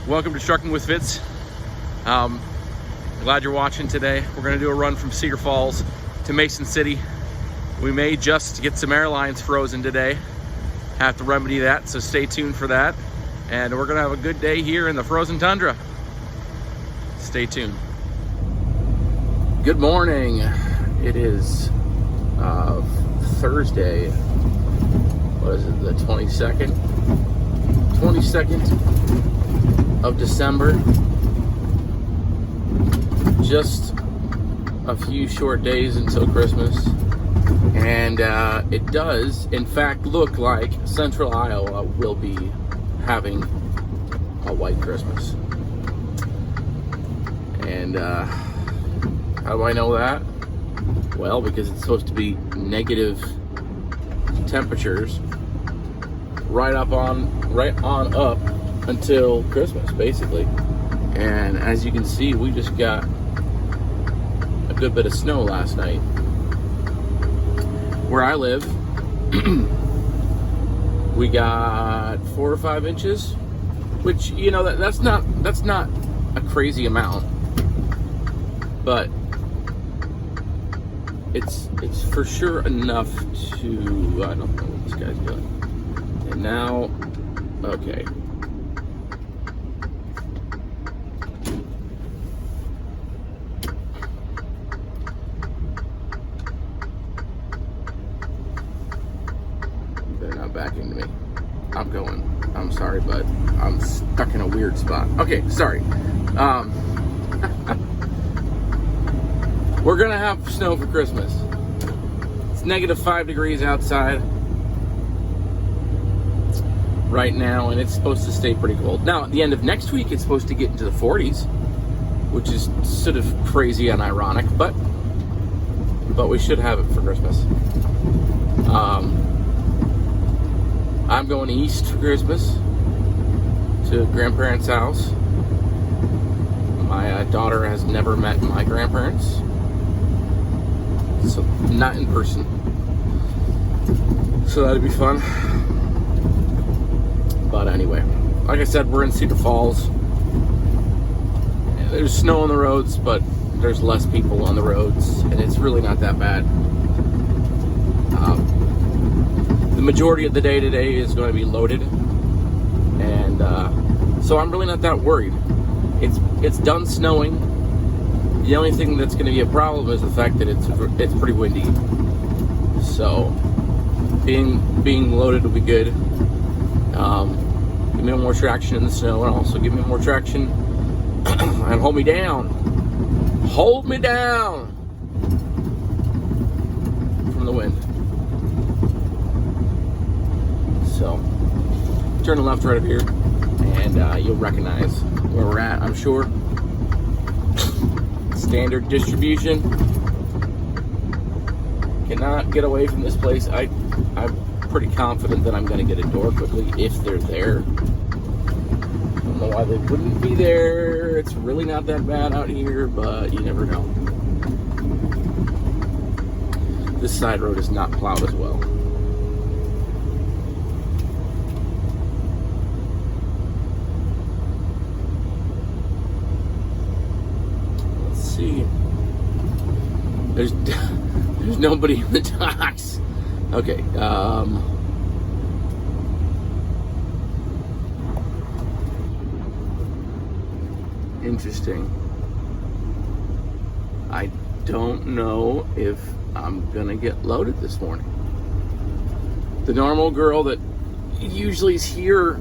Welcome to Trucking with Fitz. Glad you're watching today. We're going to do a run from Cedar Falls to Mason City. We may just get some airlines frozen today. Have to remedy that, so stay tuned for that. And we're going to have a good day here in the frozen tundra. Stay tuned. Good morning. It is Thursday. What is it, the 22nd? 22nd of December. Just a few short days until Christmas. And it does, in fact, look like Central Iowa will be having a white Christmas. And how do I know that? Well, because it's supposed to be negative temperatures right on up until Christmas, basically. And as you can see, we just got a good bit of snow last night. Where I live, we got 4 or 5 inches, which, you know, that's not a crazy amount, but it's for sure enough to, I don't know what this guy's doing. And now, okay. They're not backing into me. I'm going. I'm sorry, but I'm stuck in a weird spot. Okay, sorry. We're gonna have snow for Christmas. It's negative 5 degrees outside right now, and it's supposed to stay pretty cold. Now, at the end of next week, it's supposed to get into the 40s, which is sort of crazy and ironic, but we should have it for Christmas. I'm going east for Christmas to grandparents' house. My daughter has never met my grandparents, so not in person. So that'd be fun. But anyway, like I said, we're in Cedar Falls. There's snow on the roads, but there's less people on the roads, and it's really not that bad. The majority of the day today is going to be loaded, and so I'm really not that worried. It's done snowing. The only thing that's going to be a problem is the fact that it's pretty windy. So being loaded will be good. Give me more traction in the snow, and also give me more traction and hold me down. Hold me down from the wind. So, turn left right up here, and you'll recognize where we're at, I'm sure. Standard distribution. Cannot get away from this place. I'm pretty confident that I'm going to get a door quickly if they're there. I don't know why they wouldn't be there. It's really not that bad out here, but you never know. This side road is not plowed as well. See, there's nobody in the docks. Okay, interesting. I don't know if I'm gonna get loaded this morning. The normal girl that usually is here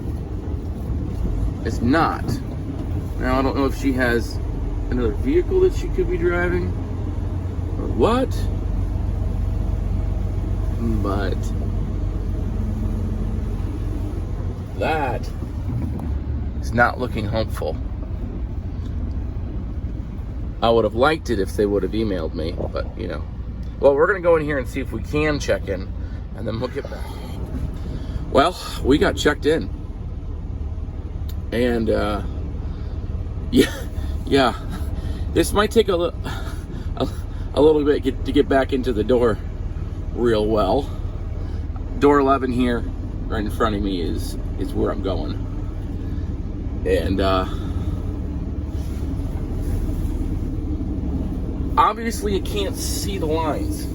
is not. Now, I don't know if she has another vehicle that she could be driving or what, but that is not looking hopeful. I would have liked it if they would have emailed me, but you know. Well, we're gonna go in here and see if we can check in, and then we'll get back. Well, we got checked in, and yeah, this might take a little bit to get back into the door real well. Door 11 here, right in front of me, is where I'm going. And obviously you can't see the lines.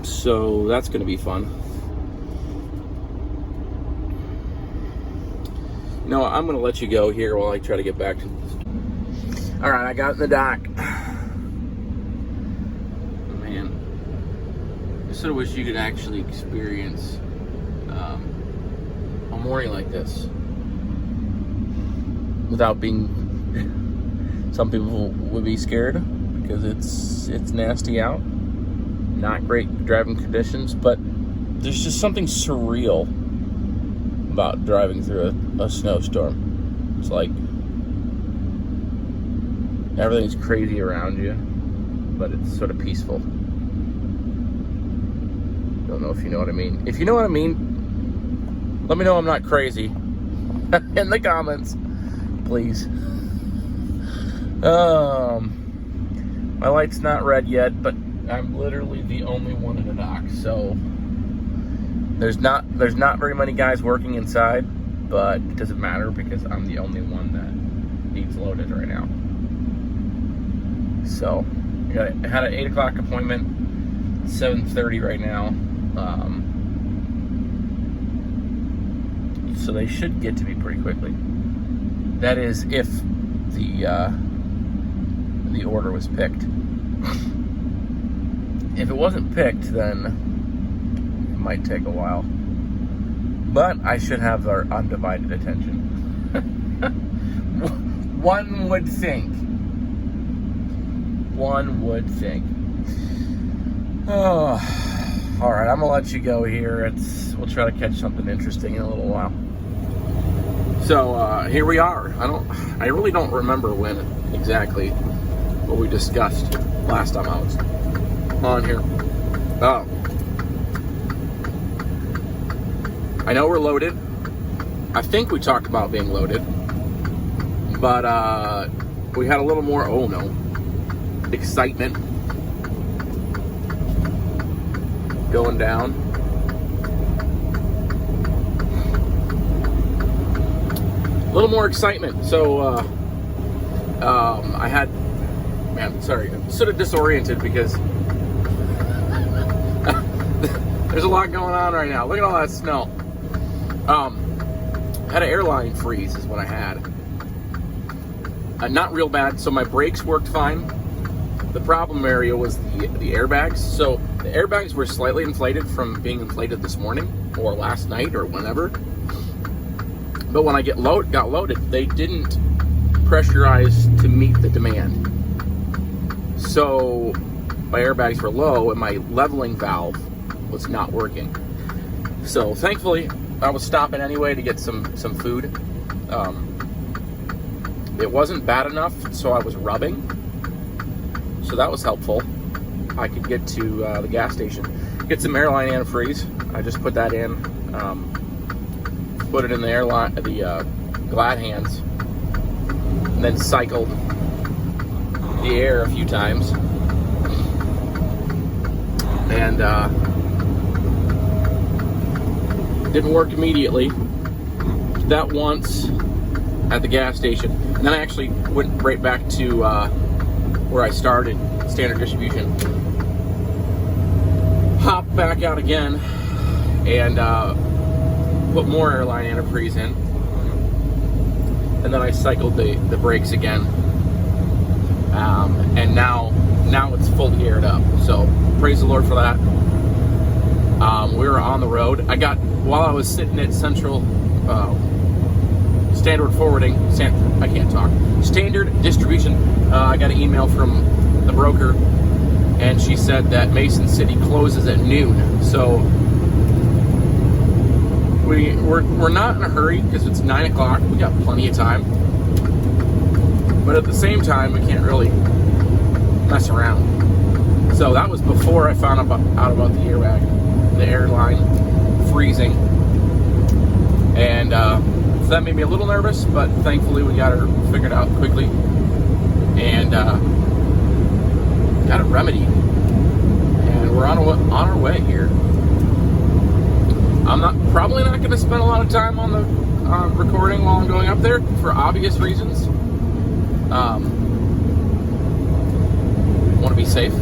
So that's going to be fun. No, I'm going to let you go here while I try to get back to this. All right, I got in the dock. Man, I sort of wish you could actually experience a morning like this without being. Some people would be scared because it's nasty out. Not great driving conditions, but there's just something surreal about driving through a snowstorm. It's like everything's crazy around you, but it's sort of peaceful. Don't know if you know what I mean. If you know what I mean, let me know I'm not crazy in the comments, please. My light's not red yet, but I'm literally the only one in the dock, so there's not very many guys working inside, but it doesn't matter because I'm the only one that needs loaded right now. So I had an 8 o'clock appointment, 7:30 right now, so they should get to me pretty quickly. That is if the order was picked. If it wasn't picked, then it might take a while. But I should have their undivided attention. One would think. One would think. Oh, all right, I'm gonna let you go here. We'll try to catch something interesting in a little while. So here we are. I really don't remember when exactly what we discussed last time I was on here. Oh, I know we're loaded. I think we talked about being loaded, but we had a little more, oh no, excitement going down. A little more excitement. So I had, man, sorry, I'm sort of disoriented because there's a lot going on right now. Look at all that snow. Had an airline freeze is what I had. Not real bad, so my brakes worked fine. The problem area was the airbags. So the airbags were slightly inflated from being inflated this morning or last night or whenever. But when I got loaded, they didn't pressurize to meet the demand. So my airbags were low and my leveling valve was not working. So thankfully, I was stopping anyway to get some food. It wasn't bad enough, so I was rubbing. So that was helpful. I could get to the gas station, get some airline antifreeze. I just put that in, put it in the glad hands, and then cycled the air a few times. And didn't work immediately. That once at the gas station, and then I actually went right back to where I started, standard distribution. Hopped back out again and put more airline antifreeze in, and then I cycled the brakes again, and now it's fully aired up. So praise the Lord for that. We were on the road. While I was sitting at Central Standard Forwarding, I can't talk. Standard Distribution. I got an email from the broker, and she said that Mason City closes at noon. So we're not in a hurry because it's 9 o'clock. We got plenty of time, but at the same time, we can't really mess around. So that was before I found out about the airline freezing, and so that made me a little nervous, but thankfully we got her figured out quickly and got it remedied, and we're on our way here. I'm probably not going to spend a lot of time on the recording while I'm going up there for obvious reasons. Want to be safe,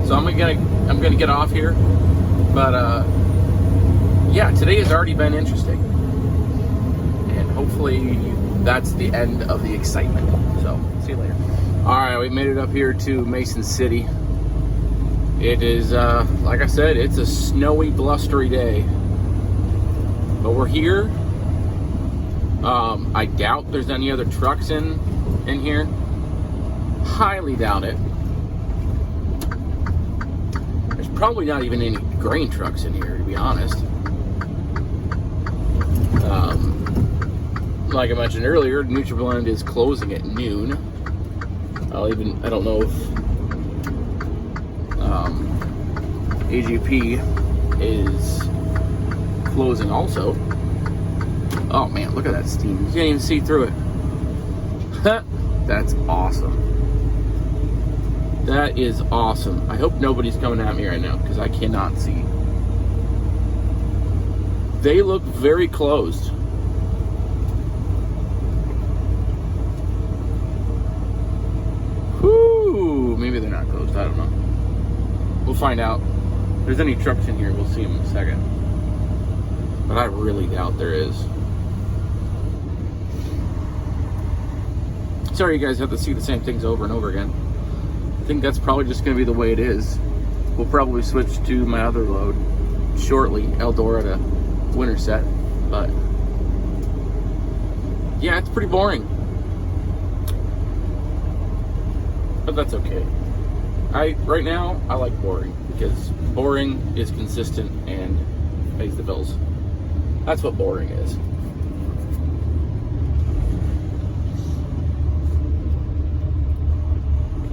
so I'm gonna get off here. But yeah, today has already been interesting, and hopefully that's the end of the excitement. So see you later. All right, we made it up here to Mason City. It is like I said, it's a snowy, blustery day, but we're here. I doubt there's any other trucks in here. Highly doubt it. There's probably not even any grain trucks in here, to be honest. Like I mentioned earlier, NutriBlend is closing at noon. I don't know if AGP is closing also. Oh man, look at that steam. You can't even see through it. That's awesome. That is awesome. I hope nobody's coming at me right now because I cannot see. They look very closed. Whoo! Maybe they're not closed. I don't know. We'll find out. If there's any trucks in here, we'll see them in a second. But I really doubt there is. Sorry you guys have to see the same things over and over again. I think that's probably just going to be the way it is. We'll probably switch to my other load shortly, Eldora to Winterset. But yeah, it's pretty boring. But that's okay. Right now, I like boring because boring is consistent and pays the bills. That's what boring is.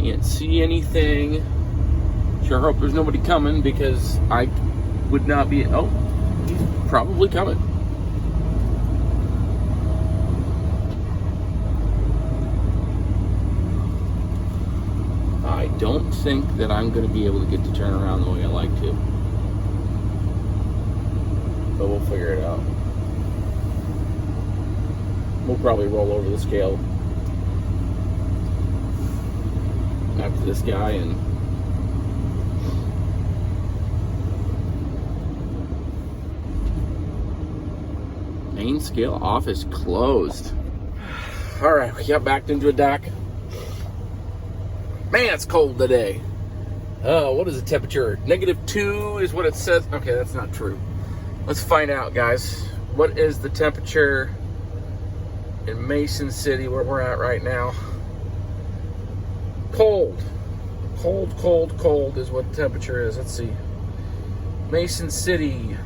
Can't see anything. Sure hope there's nobody coming because I would not be. Oh, he's probably coming. I don't think that I'm going to be able to get to turn around the way I like to. But we'll figure it out. We'll probably roll over the scale after this guy and main scale office closed. All right, we got backed into a dock. Man, it's cold today. What is the temperature? -2 is what it says. Okay, that's not true. Let's find out, guys. What is the temperature in Mason City, where we're at right now? Cold is what the temperature is. Let's see. Mason City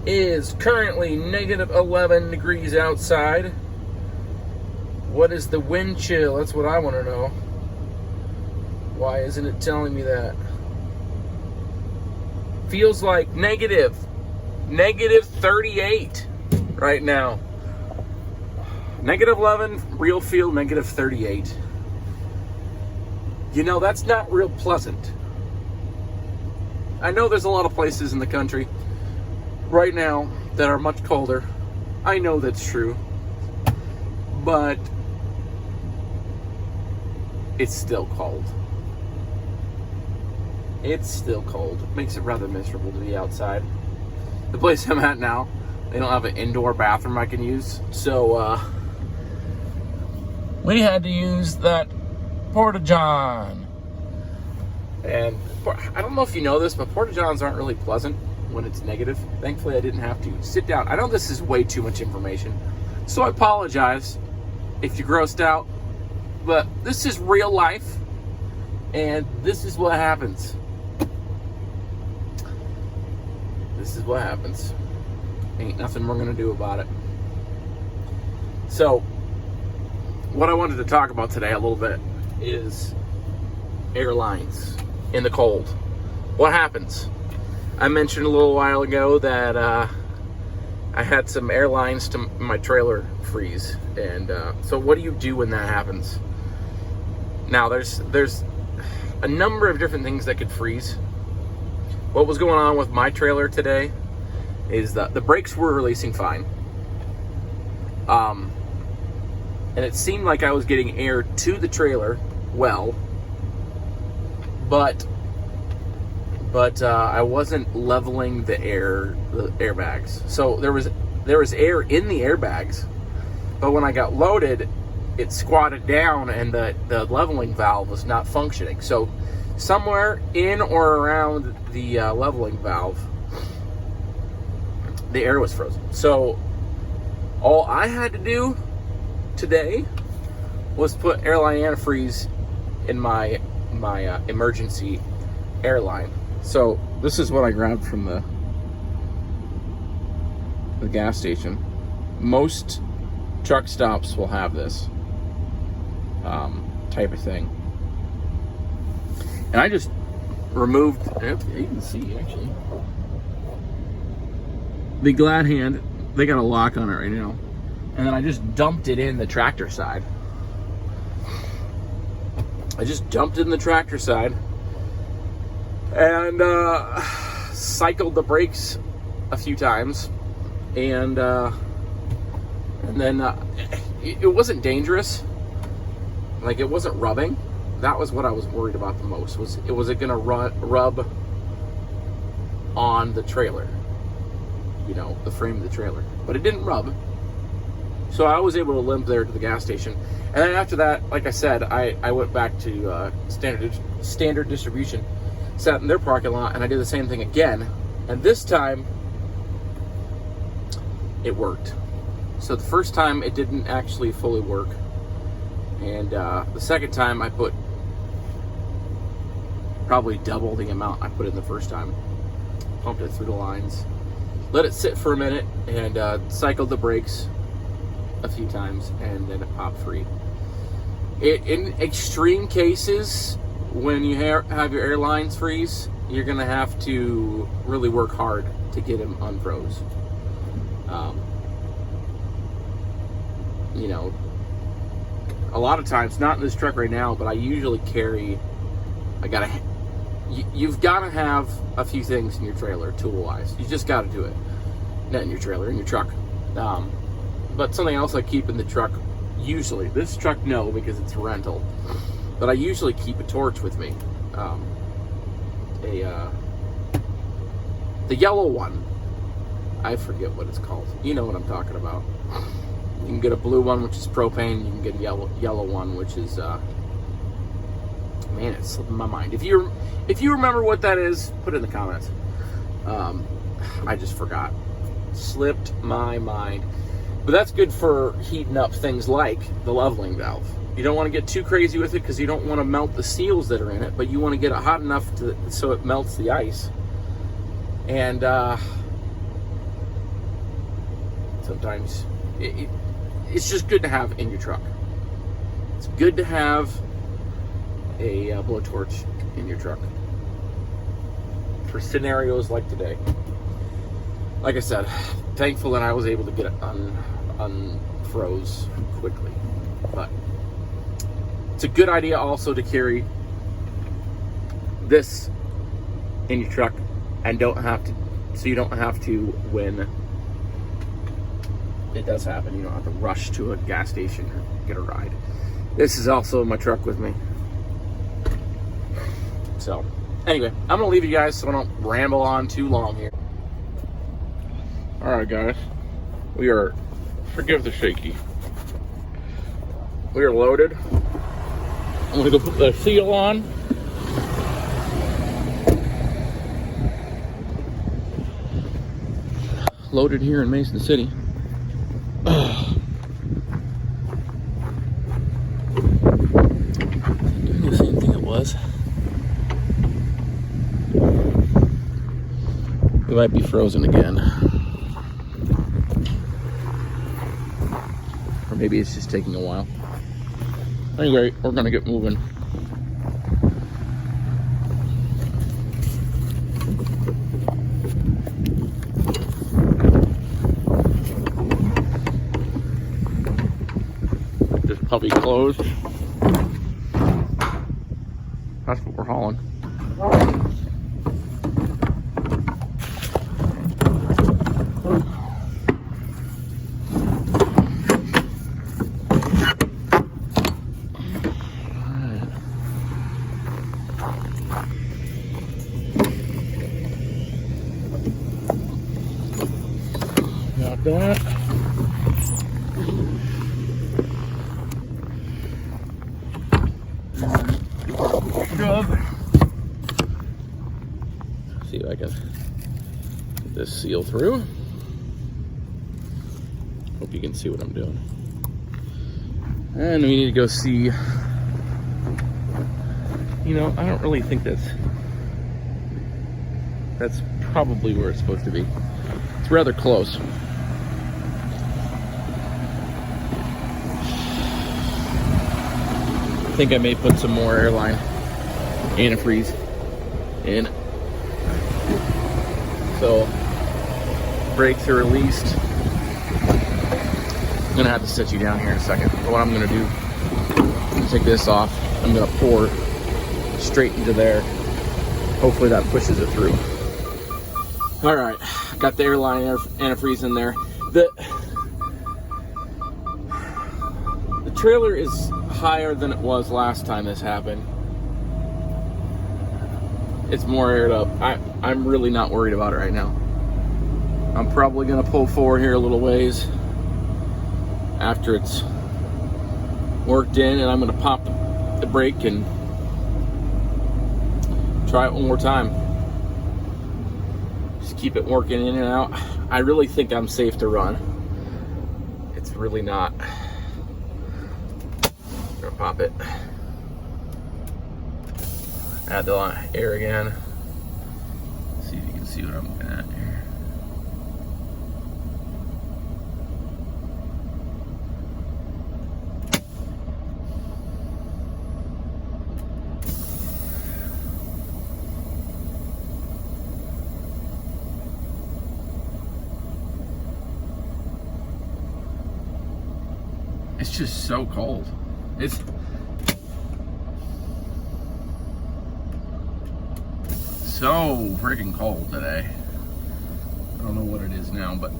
is currently -11 degrees outside. What is the wind chill? That's what I want to know. Why isn't it telling me that? Feels like -38 right now. -11, real feel -38. You know, that's not real pleasant. I know there's a lot of places in the country right now that are much colder. I know that's true. But it's still cold. It's still cold. It makes it rather miserable to be outside. The place I'm at now, they don't have an indoor bathroom I can use. So, we had to use that Porta-John. And I don't know if you know this, but Porta-Johns aren't really pleasant when it's negative. Thankfully, I didn't have to sit down. I know this is way too much information, so I apologize if you're grossed out. But this is real life, and this is what happens. This is what happens. Ain't nothing we're gonna do about it. So, what I wanted to talk about today a little bit is airlines in the cold. What happens? I mentioned a little while ago that I had some airlines to my trailer freeze, and so what do you do when that happens? Now there's a number of different things that could freeze. What was going on with my trailer today is that the brakes were releasing fine. And it seemed like I was getting air to the trailer well, but I wasn't leveling the airbags. So there was air in the airbags, but when I got loaded, it squatted down and the leveling valve was not functioning. So somewhere in or around the leveling valve, the air was frozen. So all I had to do today was put airline antifreeze in my emergency airline. So this is what I grabbed from the gas station. Most truck stops will have this type of thing. And I just removed, you can see actually, the glad hand. They got a lock on it right now. And then I just dumped it in the tractor side. And cycled the brakes a few times. And then it wasn't dangerous. Like, it wasn't rubbing. That was what I was worried about the most. Was it gonna rub on the trailer? You know, the frame of the trailer. But it didn't rub. So I was able to limp there to the gas station. And then after that, like I said, I went back to standard distribution, sat in their parking lot, and I did the same thing again. And this time, it worked. So the first time, it didn't actually fully work. And the second time, I put probably double the amount I put in the first time. Pumped it through the lines. Let it sit for a minute and cycled the brakes a few times, and then it popped free. In extreme cases, when you have your airlines freeze, you're gonna have to really work hard to get them unfroze. You know, a lot of times, not in this truck right now, but I usually carry, you've got to have a few things in your trailer, tool-wise. You just got to do it. Not in your trailer, in your truck. But something else I keep in the truck, usually, this truck no, because it's a rental, but I usually keep a torch with me. The yellow one, I forget what it's called. You know what I'm talking about. You can get a blue one, which is propane. You can get a yellow one, which is, man, it's slipping my mind. If you remember what that is, put it in the comments. I just forgot. Slipped my mind. But that's good for heating up things like the leveling valve. You don't want to get too crazy with it because you don't want to melt the seals that are in it, but you want to get it hot enough so it melts the ice. And sometimes it's just good to have in your truck. It's good to have a blowtorch in your truck for scenarios like today. Like I said, thankful that I was able to get it unfroze quickly. But it's a good idea also to carry this in your truck and so you don't have to when it does happen. You don't have to rush to a gas station or get a ride. This is also in my truck with me. So anyway, I'm gonna leave you guys so I don't ramble on too long here. All right, guys, forgive the shaky. We are loaded. I'm gonna go put the seal on. Loaded here in Mason City. Doing the same thing it was. We might be frozen again. Or maybe it's just taking a while. Anyway, we're gonna get moving. This puppy closed. That's what we're hauling. Drop that. Shove. See if I can get this seal through. Hope you can see what I'm doing. And we need to go see, you know, I don't really think that's probably where it's supposed to be. It's rather close. I think I may put some more airline antifreeze in. So brakes are released. I'm gonna have to set you down here in a second. But what I'm gonna do is take this off. I'm gonna pour straight into there. Hopefully that pushes it through. All right, got the airline antifreeze in there. The trailer is higher than it was last time this happened. It's more aired up. I'm really not worried about it right now. I'm probably gonna pull forward here a little ways after it's worked in, and I'm gonna pop the brake and try it one more time. Just keep it working in and out. I really think I'm safe to run. It's really not. I'm gonna pop it. Add the air again. See if you can see what I'm looking at here. It's just so cold. It's so freaking cold today. I don't know what it is now, but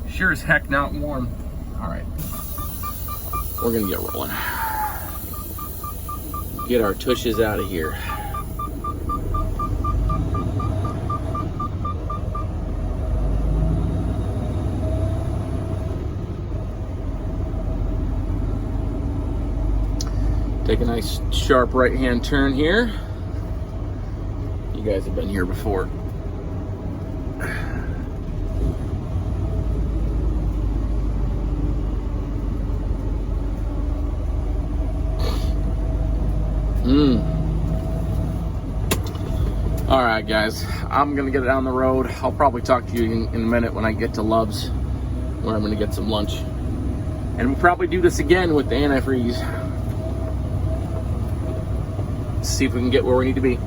sure as heck not warm. All right, we're gonna get rolling. Get our tushes out of here. Take a nice sharp right-hand turn here. You guys have been here before. All right, guys, I'm gonna get it on the road. I'll probably talk to you in a minute when I get to Love's, where I'm gonna get some lunch. And we'll probably do this again with the antifreeze. See if we can get where we need to be.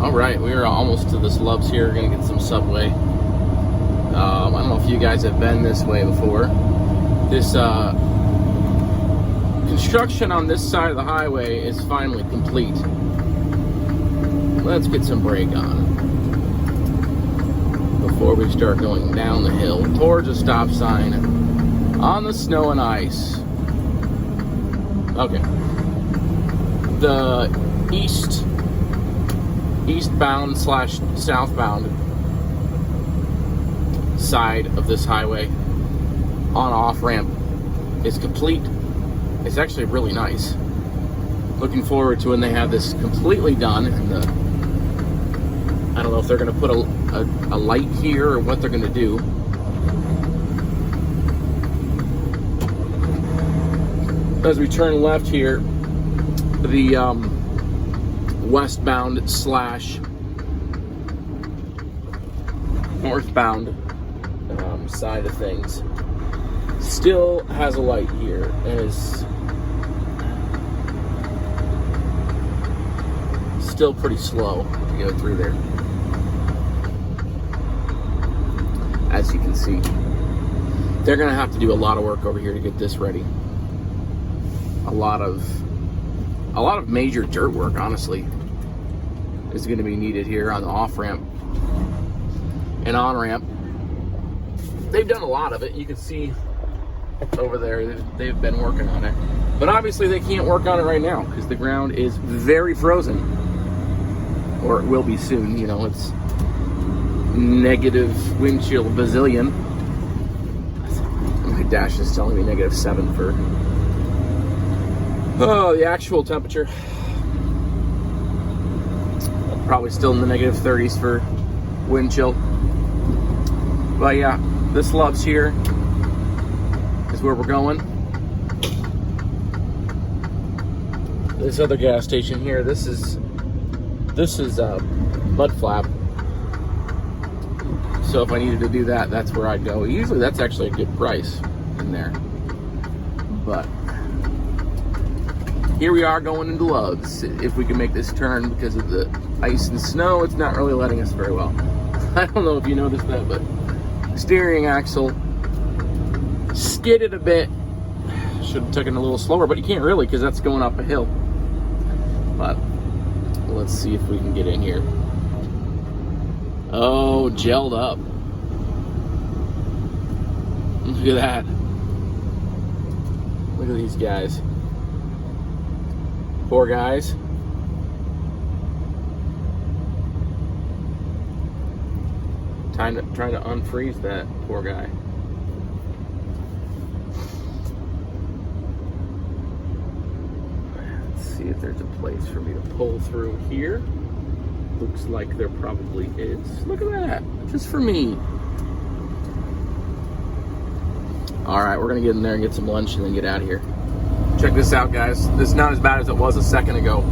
All right, we are almost to this Love's here. We're gonna get some Subway. I don't know if you guys have been this way before. This construction on this side of the highway is finally complete. Let's get some brake on before we start going down the hill towards a stop sign on the snow and ice. Okay. The eastbound / southbound side of this highway on off ramp is complete. It's actually really nice. Looking forward to when they have this completely done. And I don't know if they're going to put a light here or what they're going to do. As we turn left here, the westbound / northbound side of things still has a light here and is still pretty slow to go through there, as you can see. They're gonna have to do a lot of work over here to get this ready. A lot of major dirt work, honestly, is going to be needed here on the off-ramp and on-ramp. They've done a lot of it. You can see over there, they've been working on it. But obviously they can't work on it right now because the ground is very frozen. Or it will be soon, you know, it's negative wind chill bazillion. My dash is telling me -7 for the actual temperature. Probably still in the -30s for wind chill. But yeah, this Love's here is where we're going. This other gas station here, this is Mudflap. So if I needed to do that, that's where I'd go. Usually that's actually a good price in there. But here we are going into Love's. If we can make this turn, because of the ice and snow, it's not really letting us very well. I don't know if you noticed that, but steering axle skidded a bit. Should have taken a little slower, but you can't really, because that's going up a hill. But let's see if we can get in here. Oh, gelled up. Look at that. Look at these guys. Poor guys. Trying to unfreeze that poor guy. Let's see if there's a place for me to pull through here. Looks like there probably is. Look at that. Just for me. Alright, we're going to get in there and get some lunch and then get out of here. Check this out, guys. This is not as bad as it was a second ago.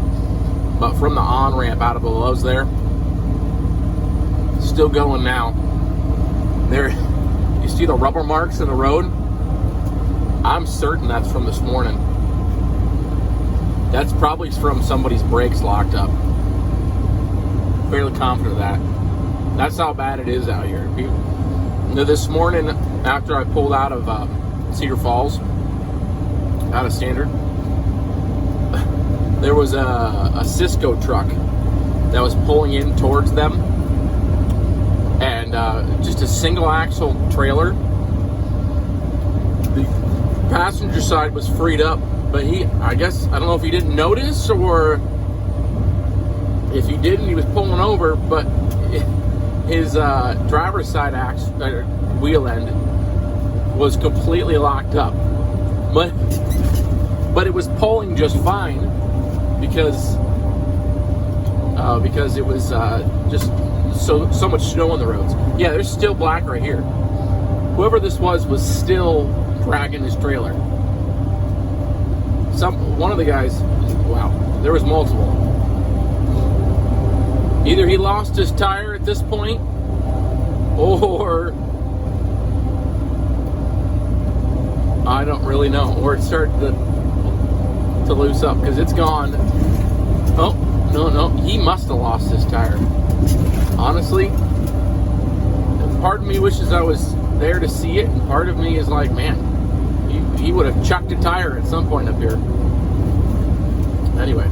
But from the on-ramp out of the Lowe's there, still going now. There, you see the rubber marks in the road? I'm certain that's from this morning. That's probably from somebody's brakes locked up. Fairly confident of that. That's how bad it is out here. This morning, after I pulled out of Cedar Falls, out of Standard, there was a Cisco truck that was pulling in towards them, and just a single axle trailer. The passenger side was freed up, but I guess, I don't know if he didn't notice, or if he didn't, he was pulling over, but his driver's side wheel end was completely locked up. But it was pulling just fine because it was just so much snow on the roads. Yeah, there's still black right here. Whoever this was still dragging his trailer. One of the guys, wow, there was multiple. Either he lost his tire at this point, or I don't really know, or it started to loose up, because it's gone. Oh, no, he must have lost his tire. Honestly, part of me wishes I was there to see it, and part of me is like, man, he would have chucked a tire at some point up here. Anyway,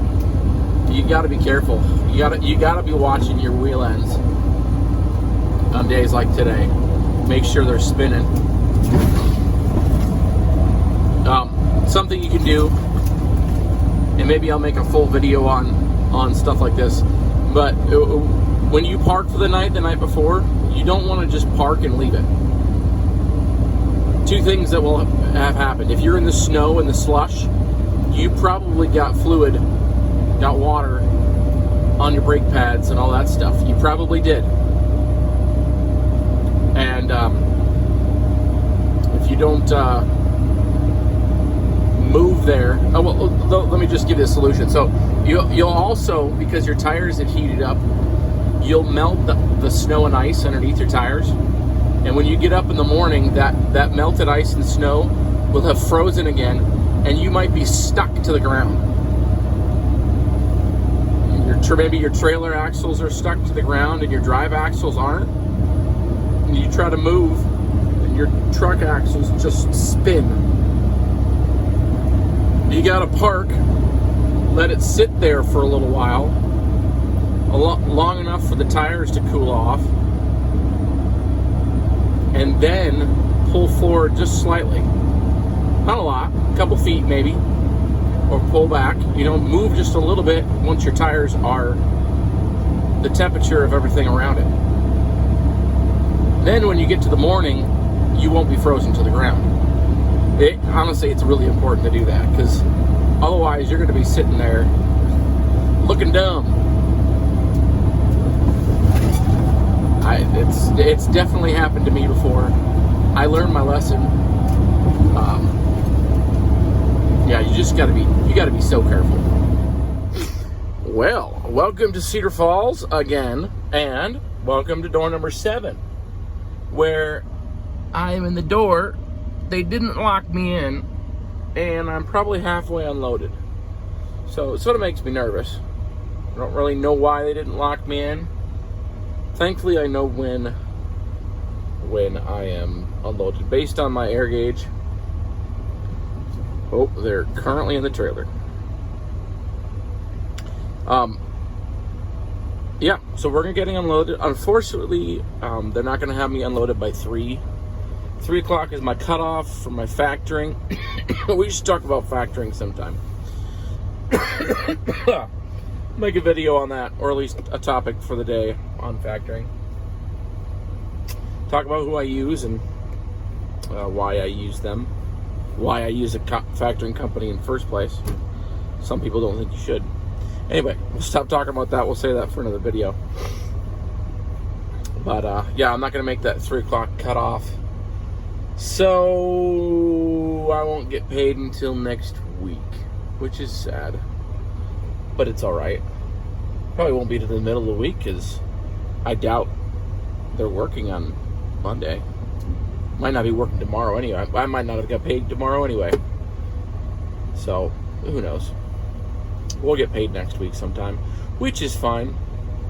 you got to be careful. You got to be watching your wheel ends on days like today. Make sure they're spinning. Something you can do, and maybe I'll make a full video on stuff like this, but when you park for the night before, you don't want to just park and leave it. Two things that will have happened. If you're in the snow and the slush, you probably got fluid, got water on your brake pads and all that stuff. You probably did. And if you don't move there, let me just give you a solution. So you'll also, because your tires have heated up, you'll melt the snow and ice underneath your tires. And when you get up in the morning, that melted ice and snow will have frozen again, and you might be stuck to the ground. Maybe your trailer axles are stuck to the ground and your drive axles aren't. And you try to move, and your truck axles just spin. You gotta park, let it sit there for a little while, long enough for the tires to cool off, and then pull forward just slightly. Not a lot, a couple feet maybe, or pull back. Move just a little bit once your tires are the temperature of everything around it. Then when you get to the morning, you won't be frozen to the ground. Honestly, it's really important to do that, because otherwise you're going to be sitting there looking dumb. It's definitely happened to me before. I learned my lesson. Yeah, you just gotta be so careful. Well, welcome to Cedar Falls again, and welcome to door number 7, where I am in the door. They didn't lock me in, and I'm probably halfway unloaded. So it sort of makes me nervous. I don't really know why they didn't lock me in. Thankfully, I know when I am unloaded based on my air gauge. Oh, they're currently in the trailer. Yeah, so we're getting unloaded. Unfortunately, they're not going to have me unloaded by 3. 3 o'clock is my cutoff for my factoring. We should talk about factoring sometime. Make a video on that, or at least a topic for the day on factoring. Talk about who I use and why I use them. Why I use a factoring company in the first place. Some people don't think you should. Anyway, we'll stop talking about that. We'll save that for another video. But yeah, I'm not going to make that 3 o'clock cutoff. So I won't get paid until next week, which is sad. But it's alright. Probably won't be to the middle of the week, because I doubt they're working on Monday. Might not be working tomorrow anyway. I might not have got paid tomorrow anyway. So, who knows? We'll get paid next week sometime, which is fine.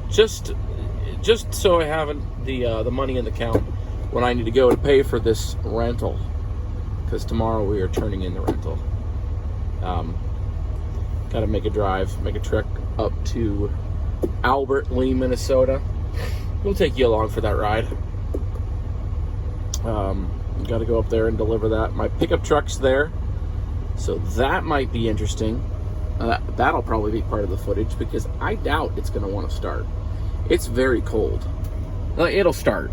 Just so I have the money in the account when I need to go to pay for this rental, because tomorrow we are turning in the rental. Got to make a trek up to Albert Lee, Minnesota. We'll take you along for that ride. Got to go up there and deliver that. My pickup truck's there, so that might be interesting. That'll probably be part of the footage, because I doubt it's going to want to start. It's very cold. It'll start.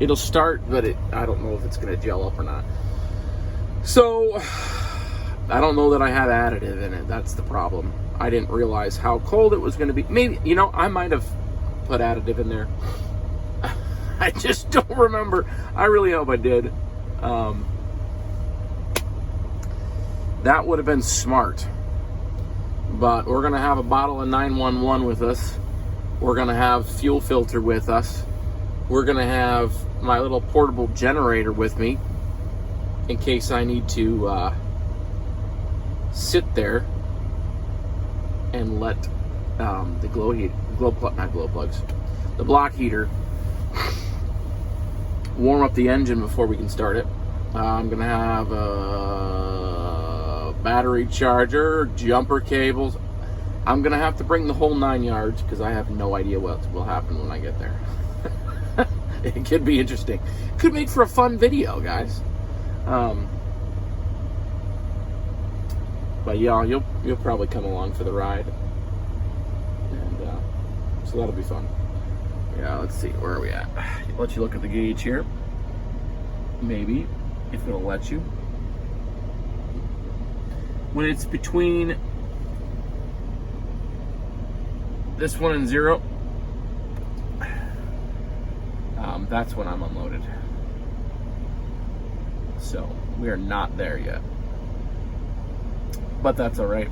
It'll start, but I don't know if it's going to gel up or not. So I don't know that I have additive in it. That's the problem. I didn't realize how cold it was going to be. Maybe, I might have put additive in there. I just don't remember. I really hope I did. That would have been smart. But we're going to have a bottle of 911 with us. We're going to have fuel filter with us. We're going to have my little portable generator with me in case I need to sit there and let the the block heater warm up the engine before we can start it. I'm gonna have a battery charger, jumper cables. I'm gonna have to bring the whole 9 yards, because I have no idea what will happen when I get there. It could be interesting. Could make for a fun video, guys. But yeah, you'll probably come along for the ride, and so that'll be fun. Yeah, let's see, where are we at? I'll let you look at the gauge here. Maybe, if it'll let you. When it's between this one and 0, that's when I'm unloaded. So we are not there yet, but that's all right.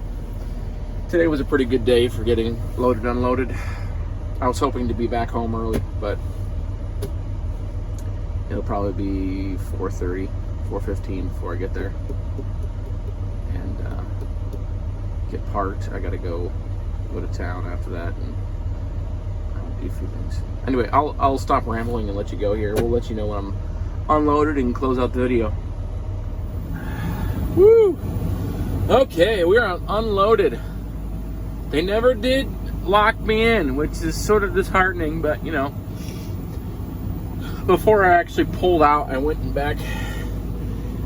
Today was a pretty good day for getting loaded, unloaded. I was hoping to be back home early, but it'll probably be 4:30, 4:15 before I get there and get parked. I gotta go to town after that and do a few things. Anyway, I'll stop rambling and let you go here. We'll let you know when I'm unloaded and close out the video. Woo! Okay, we're unloaded. They never did lock me in, which is sort of disheartening, but before I actually pulled out, I went back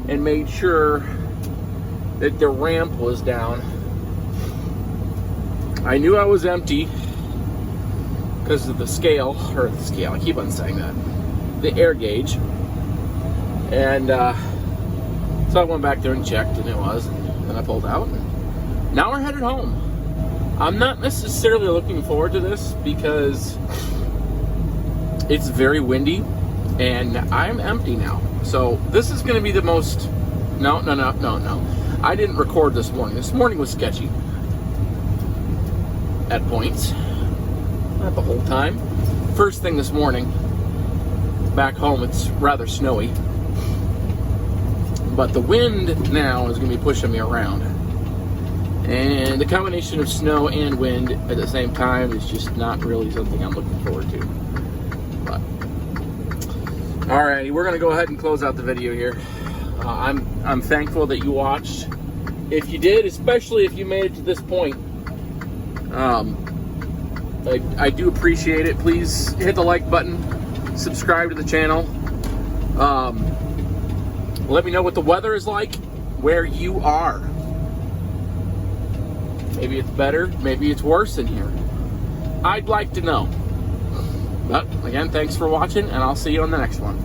and made sure that the ramp was down. I knew I was empty because of the scale, I keep on saying that. the air gauge. And so I went back there and checked, and it was. And then I pulled out. And now we're headed home. I'm not necessarily looking forward to this because it's very windy, and I'm empty now. So this is going to be the most... No. I didn't record this morning. This morning was sketchy at points. Not the whole time. First thing this morning, back home, it's rather snowy. But the wind now is going to be pushing me around. And the combination of snow and wind at the same time is just not really something I'm looking forward to. But, alrighty, we're going to go ahead and close out the video here. I'm thankful that you watched. If you did, especially if you made it to this point, I do appreciate it. Please hit the like button, subscribe to the channel. Let me know what the weather is like where you are. Maybe it's better, maybe it's worse in here. I'd like to know. But again, thanks for watching, and I'll see you on the next one.